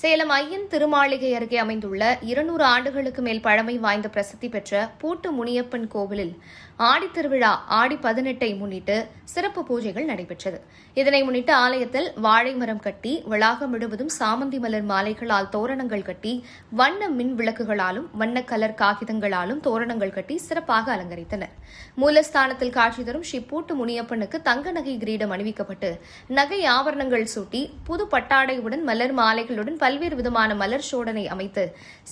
சேலம் ஐயன் திருமாளிகை அருகே அமைந்துள்ள 200 ஆண்டுகளுக்கு மேல் பழமை வாய்ந்த பிரசித்தி பெற்ற பூட்டு முனியப்பன் கோவிலில் ஆடித்திருவிழா ஆடி 18ஐ முன்னிட்டு சிறப்பு பூஜைகள் நடைபெற்றது. இதனை முன்னிட்டு ஆலயத்தில் வாழை மரம் கட்டி வளாகம் முழுவதும் சாமந்தி மலர் மாலைகளால் தோரணங்கள் கட்டி வண்ண மின் விளக்குகளாலும் வண்ண கலர் காகிதங்களாலும் தோரணங்கள் கட்டி சிறப்பாக அலங்கரித்தனர். மூலஸ்தானத்தில் காட்சி தரும் ஸ்ரீ பூட்டு முனியப்பனுக்கு தங்க நகை கிரீடம் அணிவிக்கப்பட்டு நகை ஆபரணங்கள் சூட்டி புது பட்டாடையுடன் மலர் மாலைகளுடன் பல்வேறு விதமான மலர் சோடனை அமைத்து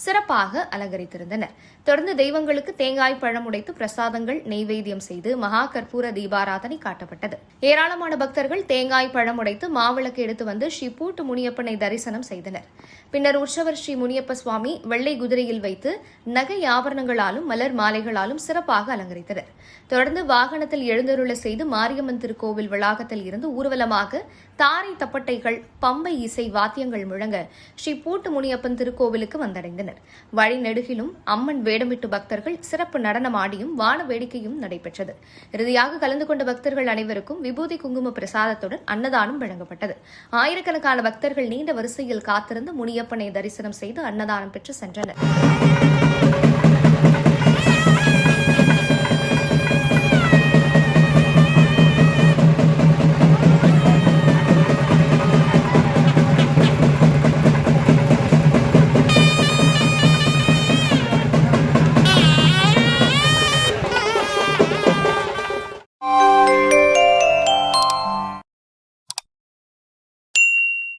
சிறப்பாக அலங்கரித்திருந்தனர். தொடர்ந்து தெய்வங்களுக்கு தேங்காய் பழம் உடைத்து பிரசாதங்கள் நெய்வேத்தியம் செய்து மகா கற்பூர தீபாராதனை காட்டப்பட்டது. ஏராளமான பக்தர்கள் தேங்காய் பழம் உடைத்து மாவிளக்கு எடுத்து வந்து ஸ்ரீ பூட்டு முனியப்பனை தரிசனம் செய்தனர். பின்னர் உற்சவர் ஸ்ரீ முனியப்ப சுவாமி வெள்ளை குதிரையில் வைத்து நகை ஆபரணங்களாலும் மலர் மாலைகளாலும் சிறப்பாக அலங்கரித்தனர். தொடர்ந்து வாகனத்தில் எழுந்தருள செய்து மாரியம்மன் திருக்கோவில் வளாகத்தில் இருந்து ஊர்வலமாக தாரை தப்பட்டைகள் பம்பை இசை வாத்தியங்கள் முழங்க ஸ்ரீ பூட்டு முனியப்பன் திருக்கோவிலுக்கு வந்தடைந்தனர். வழிநெடுகிலும் அம்மன் வேடமிட்டு பக்தர்கள் சிறப்பு நடனமாடியும் வான வேடிக்கையும் நடைபெற்றது. இறுதியாக கலந்து கொண்ட பக்தர்கள் அனைவருக்கும் விபூதி குங்கும பிரசாதத்துடன் அன்னதானம் வழங்கப்பட்டது. ஆயிரக்கணக்கான பக்தர்கள் நீண்ட வரிசையில் காத்திருந்து முனியப்பனை தரிசனம் செய்து அன்னதானம் பெற்று சென்றனர்.